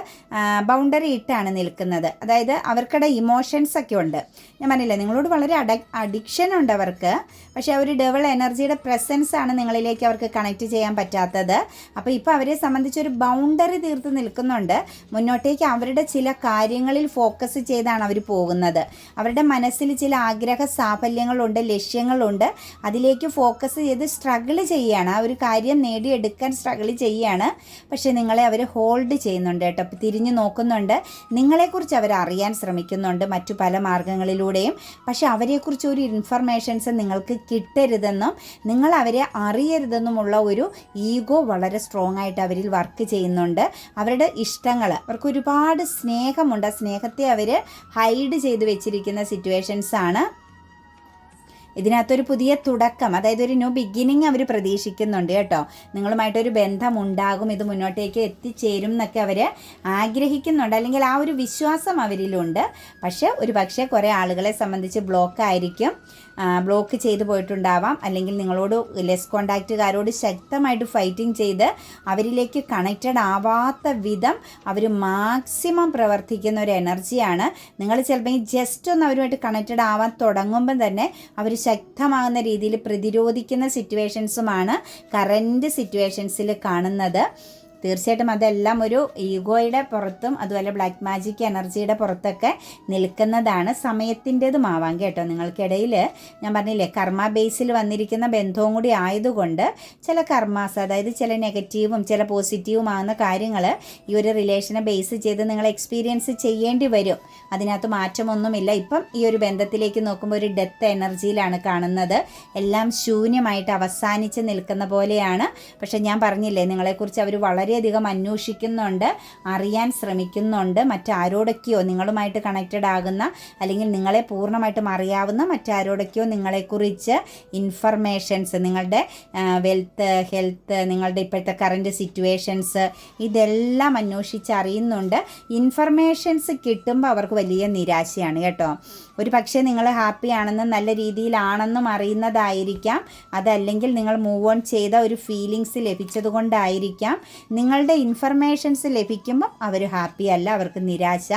ബൗണ്ടറി ഇട്ടാണ് നിൽക്കുന്നത്. അതായത് അവർക്കിടെ ഇമോഷൻസ് ഒക്കെ ഉണ്ട്. ഞാൻ പറഞ്ഞില്ല, നിങ്ങളോട് വളരെ അഡിക്ഷൻ ഉണ്ട് അവർക്ക്. പക്ഷേ ആ ഒരു ഡബിൾ എനർജിയുടെ പ്രസൻസ് ആണ് നിങ്ങളിലേക്ക് അവർക്ക് കണക്ട് ചെയ്യാൻ പറ്റാത്തത്. അപ്പോൾ ഇപ്പോൾ അവരെ സംബന്ധിച്ചൊരു ബൗണ്ടറി തീർത്ത് നിൽക്കുന്നുണ്ട്. മുന്നോട്ടേക്ക് അവരുടെ ചില കാര്യങ്ങളിൽ ഫോക്കസ് ചെയ്താണ് അവർ പോകുന്നത്. അവരുടെ മനസ്സിൽ ചില ആഗ്രഹ സാഫല്യങ്ങളുണ്ട്, ലക്ഷ്യങ്ങളുണ്ട്. അതിലേക്ക് ഫോക്കസ് ചെയ്ത് സ്ട്രഗിൾ ചെയ്യുകയാണ്. ആ ഒരു കാര്യം നേടിയെടുക്കാൻ സ്ട്രഗിൾ ചെയ്യുകയാണ്. പക്ഷേ നിങ്ങളെ അവർ ഹോൾഡ് ചെയ്യുന്നുണ്ട് കേട്ടോ. തിരിഞ്ഞു നോക്കുന്നുണ്ട്. നിങ്ങളെക്കുറിച്ച് അവർ അറിയാൻ ശ്രമിക്കുന്നുണ്ട് മറ്റു പല മാർഗങ്ങളിലൂടെയും. പക്ഷേ അവരെക്കുറിച്ച് ഒരു ഇൻഫർമേഷൻസ് നിങ്ങൾക്ക് കിട്ടരുതെന്നും നിങ്ങൾ അവരെ അറിയരുതെന്നുമുള്ള ഒരു ഈഗോ വളരെ സ്ട്രോങ് ആയിട്ട് അവരിൽ വർക്ക് ചെയ്യുന്നുണ്ട്. അവരുടെ ഇഷ്ടങ്ങൾ, അവർക്ക് ഒരുപാട് സ്നേഹമുണ്ട്. ആ സ്നേഹത്തെ അവർ ഹൈഡ് ചെയ്ത് വെച്ചിരിക്കുന്ന സിറ്റുവേഷൻസ് ആണ്. ഇതിനകത്തൊരു പുതിയ തുടക്കം, അതായത് ഒരു ന്യൂ ബിഗിനിങ് അവർ പ്രതീക്ഷിക്കുന്നുണ്ട് കേട്ടോ. നിങ്ങളുമായിട്ടൊരു ബന്ധമുണ്ടാകും, ഇത് മുന്നോട്ടേക്ക് എത്തിച്ചേരും എന്നൊക്കെ അവർ ആഗ്രഹിക്കുന്നുണ്ട്. അല്ലെങ്കിൽ ആ ഒരു വിശ്വാസം അവരിലുണ്ട്. പക്ഷേ ഒരു പക്ഷേ കുറേ ആളുകളെ സംബന്ധിച്ച് ബ്ലോക്ക് ചെയ്തു പോയിട്ടുണ്ടാവാം. അല്ലെങ്കിൽ നിങ്ങളോട് ലെസ് കോണ്ടാക്റ്റുകാരോട് ശക്തമായിട്ട് ഫൈറ്റിംഗ് ചെയ്ത് അവരിലേക്ക് കണക്റ്റഡ് ആവാത്ത വിധം അവർ മാക്സിമം പ്രവർത്തിക്കുന്ന ഒരു എനർജിയാണ്. നിങ്ങൾ ചിലപ്പോൾ ജസ്റ്റ് ഒന്ന് അവരുമായിട്ട് കണക്റ്റഡ് ആവാൻ തുടങ്ങുമ്പം തന്നെ അവർ ശക്തമാകുന്ന രീതിയിൽ പ്രതിരോധിക്കുന്ന സിറ്റുവേഷൻസുമാണ് കറൻറ്റ് സിറ്റുവേഷൻസിൽ കാണുന്നത്. തീർച്ചയായിട്ടും അതെല്ലാം ഒരു ഈഗോയുടെ പുറത്തും അതുപോലെ ബ്ലാക്ക് മാജിക് എനർജിയുടെ പുറത്തൊക്കെ നിൽക്കുന്നതാണ്. സമയത്തിൻ്റെതുമാവാം കേട്ടോ. നിങ്ങൾക്കിടയിൽ ഞാൻ പറഞ്ഞില്ലേ കർമ്മ ബേസിൽ വന്നിരിക്കുന്ന ബന്ധവും കൂടി ആയതുകൊണ്ട് ചില കർമാസ്, അതായത് ചില നെഗറ്റീവും ചില പോസിറ്റീവുമാകുന്ന കാര്യങ്ങൾ ഈ ഒരു റിലേഷനെ ബേസ് ചെയ്ത് നിങ്ങൾ എക്സ്പീരിയൻസ് ചെയ്യേണ്ടി വരും. അതിനകത്ത് മാറ്റമൊന്നുമില്ല. ഇപ്പം ഈ ഒരു ബന്ധത്തിലേക്ക് നോക്കുമ്പോൾ ഒരു ഡെത്ത് എനർജിയിലാണ് കാണുന്നത്. എല്ലാം ശൂന്യമായിട്ട് അവസാനിച്ച് നിൽക്കുന്ന പോലെയാണ്. പക്ഷെ ഞാൻ പറഞ്ഞില്ലേ നിങ്ങളെക്കുറിച്ച് അവർ വളരെയധികം അന്വേഷിക്കുന്നുണ്ട്, അറിയാൻ ശ്രമിക്കുന്നുണ്ട്. മറ്റാരോടൊക്കെയോ നിങ്ങളുമായിട്ട് കണക്റ്റഡ് ആകുന്ന അല്ലെങ്കിൽ നിങ്ങളെ പൂർണ്ണമായിട്ടും അറിയാവുന്ന മറ്റാരോടൊക്കെയോ നിങ്ങളെക്കുറിച്ച് ഇൻഫർമേഷൻസ്, നിങ്ങളുടെ വെൽത്ത്, ഹെൽത്ത്, നിങ്ങളുടെ ഇപ്പോഴത്തെ കറൻറ്റ് സിറ്റുവേഷൻസ് ഇതെല്ലാം അന്വേഷിച്ചറിയുന്നുണ്ട്. ഇൻഫർമേഷൻസ് കിട്ടുമ്പോൾ അവർക്ക് വലിയ നിരാശയാണ് കേട്ടോ. ഒരു പക്ഷേ നിങ്ങൾ ഹാപ്പി ആണെന്നും നല്ല രീതിയിലാണെന്നും അറിയുന്നതായിരിക്കാം. അതല്ലെങ്കിൽ നിങ്ങൾ മൂവ് ഓൺ ചെയ്ത ഒരു ഫീലിങ്സ് ലഭിച്ചത് കൊണ്ടായിരിക്കാം. നിങ്ങളുടെ ഇൻഫർമേഷൻസ് ലഭിക്കുമ്പം അവർ ഹാപ്പി അല്ല, അവർക്ക് നിരാശ,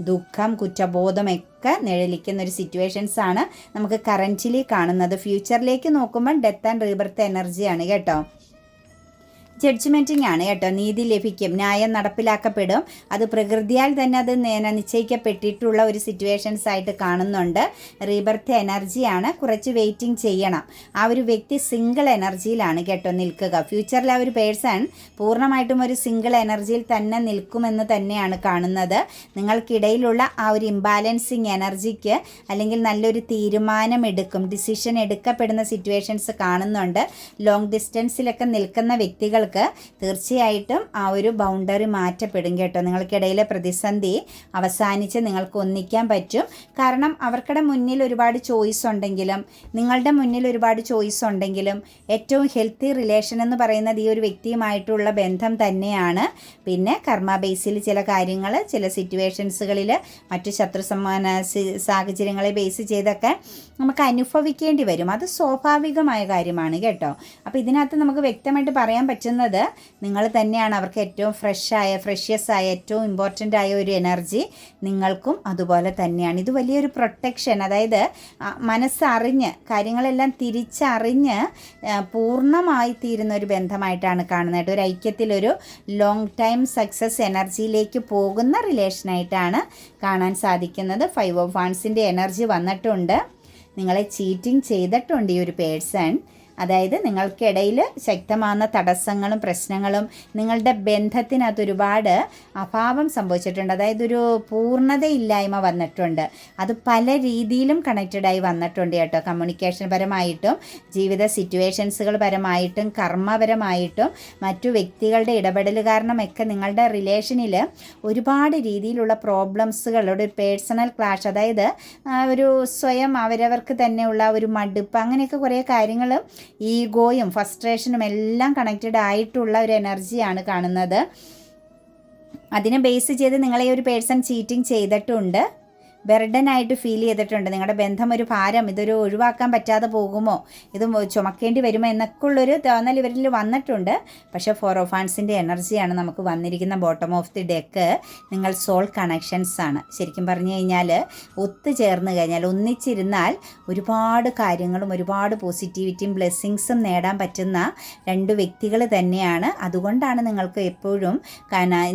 ദുഃഖം, കുറ്റബോധം ഒക്കെ നിഴലിക്കുന്ന ഒരു സിറ്റുവേഷൻസാണ് നമുക്ക് കറൻറ്റ്ലി കാണുന്നത്. ഫ്യൂച്ചറിലേക്ക് നോക്കുമ്പോൾ ഡെത്ത് ആൻഡ് റീബർത്ത് എനർജിയാണ് കേട്ടോ. ജഡ്ജ്മെൻറ്റിംഗ് ആണ് കേട്ടോ. നീതി ലഭിക്കും, ന്യായം നടപ്പിലാക്കപ്പെടും. അത് പ്രകൃതിയാൽ തന്നെ അത് നിശ്ചയിക്കപ്പെട്ടിട്ടുള്ള ഒരു സിറ്റുവേഷൻസ് ആയിട്ട് കാണുന്നുണ്ട്. റീബർത്ത് എനർജിയാണ്. കുറച്ച് വെയിറ്റിംഗ് ചെയ്യണം. ആ ഒരു വ്യക്തി സിംഗിൾ എനർജിയിലാണ് കേട്ടോ നിൽക്കുക. ഫ്യൂച്ചറിൽ ആ ഒരു പേഴ്സൺ പൂർണ്ണമായിട്ടും ഒരു സിംഗിൾ എനർജിയിൽ തന്നെ നിൽക്കുമെന്ന് തന്നെയാണ് കാണുന്നത്. നിങ്ങൾക്കിടയിലുള്ള ആ ഒരു ഇംബാലൻസിങ് എനർജിക്ക് അല്ലെങ്കിൽ നല്ലൊരു തീരുമാനം എടുക്കും, ഡിസിഷൻ എടുക്കപ്പെടുന്ന സിറ്റുവേഷൻസ് കാണുന്നുണ്ട്. ലോങ് ഡിസ്റ്റൻസിലൊക്കെ നിൽക്കുന്ന വ്യക്തികൾ തീർച്ചയായിട്ടും ആ ഒരു ബൗണ്ടറി മാറ്റപ്പെടും കേട്ടോ. നിങ്ങൾക്കിടയിലെ പ്രതിസന്ധി അവസാനിച്ച് നിങ്ങൾക്ക് ഒന്നിക്കാൻ പറ്റും. കാരണം അവർക്കിടെ മുന്നിൽ ഒരുപാട് ചോയ്സ് ഉണ്ടെങ്കിലും നിങ്ങളുടെ മുന്നിൽ ഒരുപാട് ചോയ്സ് ഉണ്ടെങ്കിലും ഏറ്റവും ഹെൽത്തി റിലേഷൻ എന്ന് പറയുന്നത് ഈ ഒരു വ്യക്തിയുമായിട്ടുള്ള ബന്ധം തന്നെയാണ്. പിന്നെ കർമ്മ ബേസിൽ ചില കാര്യങ്ങൾ, ചില സിറ്റുവേഷൻസുകളിൽ മറ്റു ശത്രു സമ്മാന സാഹചര്യങ്ങളെ ബേസ് ചെയ്തൊക്കെ നമുക്ക് അനുഭവിക്കേണ്ടി വരും. അത് സ്വാഭാവികമായ കാര്യമാണ് കേട്ടോ. അപ്പോൾ ഇതിനകത്ത് നമുക്ക് വ്യക്തമായിട്ട് പറയാൻ പറ്റുന്നത് നിങ്ങൾ തന്നെയാണ് അവർക്ക് ഏറ്റവും ഫ്രഷ്യസ് ആയ ഏറ്റവും ഇമ്പോർട്ടൻ്റ് ആയ ഒരു എനർജി. നിങ്ങൾക്കും അതുപോലെ തന്നെയാണ്. ഇത് വലിയൊരു പ്രൊട്ടക്ഷൻ, അതായത് മനസ്സറിഞ്ഞ് കാര്യങ്ങളെല്ലാം തിരിച്ചറിഞ്ഞ് പൂർണ്ണമായി തീരുന്ന ഒരു ബന്ധമായിട്ടാണ് കാണുന്നത്. ഒരു ഐക്യത്തിലൊരു ലോങ് ടൈം സക്സസ് എനർജിയിലേക്ക് പോകുന്ന റിലേഷനായിട്ടാണ് കാണാൻ സാധിക്കുന്നത്. 5 ഓഫ് വാൻസിൻ്റെ എനർജി വന്നിട്ടുണ്ട്. നിങ്ങളെ ചീറ്റിംഗ് ചെയ്തിട്ടുണ്ട് ഈ ഒരു പേഴ്സൺ. അതായത് നിങ്ങൾക്കിടയിൽ ശക്തമാകുന്ന തടസ്സങ്ങളും പ്രശ്നങ്ങളും, നിങ്ങളുടെ ബന്ധത്തിനകത്ത് ഒരുപാട് അഭാവം സംഭവിച്ചിട്ടുണ്ട്. അതായത് ഒരു പൂർണ്ണതയില്ലായ്മ വന്നിട്ടുണ്ട്. അത് പല രീതിയിലും കണക്റ്റഡായി വന്നിട്ടുണ്ട് കേട്ടോ. കമ്മ്യൂണിക്കേഷൻ പരമായിട്ടും, ജീവിത സിറ്റുവേഷൻസുകൾ പരമായിട്ടും, കർമ്മപരമായിട്ടും, മറ്റു വ്യക്തികളുടെ ഇടപെടൽ കാരണമൊക്കെ നിങ്ങളുടെ റിലേഷനിൽ ഒരുപാട് രീതിയിലുള്ള പ്രോബ്ലംസുകൾ, ഒരു പേഴ്സണൽ ക്ലാഷ്, അതായത് ഒരു സ്വയം അവരവർക്ക് തന്നെയുള്ള ഒരു മടുപ്പ്, അങ്ങനെയൊക്കെ കുറേ കാര്യങ്ങൾ, ഈഗോയും ഫസ്ട്രേഷനും എല്ലാം കണക്റ്റഡ് ആയിട്ടുള്ള ഒരു എനർജിയാണ് കാണുന്നത്. അതിനെ ബേസ് ചെയ്ത് നിങ്ങളെ ഒരു പേഴ്സൺ ചീറ്റിംഗ് ചെയ്തിട്ടുണ്ട്. ബർഡനായിട്ട് ഫീൽ ചെയ്തിട്ടുണ്ട്. നിങ്ങളുടെ ബന്ധം ഒരു ഭാരം, ഇതൊരു ഒഴിവാക്കാൻ പറ്റാതെ പോകുമോ, ഇത് ചുമക്കേണ്ടി വരുമോ എന്നൊക്കെ ഉള്ളൊരു തോന്നൽ ഇവരിൽ വന്നിട്ടുണ്ട്. പക്ഷേ 4 ഓഫ് വാൻസിൻ്റെ എനർജിയാണ് നമുക്ക് വന്നിരിക്കുന്ന ബോട്ടം ഓഫ് ദി ഡെക്ക്. നിങ്ങൾ സോൾ കണക്ഷൻസ് ആണ്. ശരിക്കും പറഞ്ഞു കഴിഞ്ഞാൽ ഒത്തുചേർന്ന് കഴിഞ്ഞാൽ, ഒന്നിച്ചിരുന്നാൽ ഒരുപാട് കാര്യങ്ങളും ഒരുപാട് പോസിറ്റിവിറ്റിയും ബ്ലെസ്സിങ്സും നേടാൻ പറ്റുന്ന 2 വ്യക്തികൾ തന്നെയാണ്. അതുകൊണ്ടാണ് നിങ്ങൾക്ക് എപ്പോഴും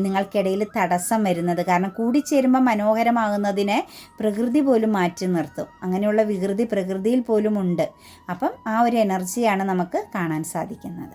നിങ്ങൾക്കിടയിൽ തടസ്സം വരുന്നത്. കാരണം കൂടിച്ചേരുമ്പോൾ മനോഹരമാകുന്നതിനെ പ്രകൃതി പോലും മാറ്റി നിർത്തും. അങ്ങനെയുള്ള വികൃതി പ്രകൃതിയിൽ പോലും ഉണ്ട്. അപ്പം ആ ഒരു എനർജിയാണ് നമുക്ക് കാണാൻ സാധിക്കുന്നത്.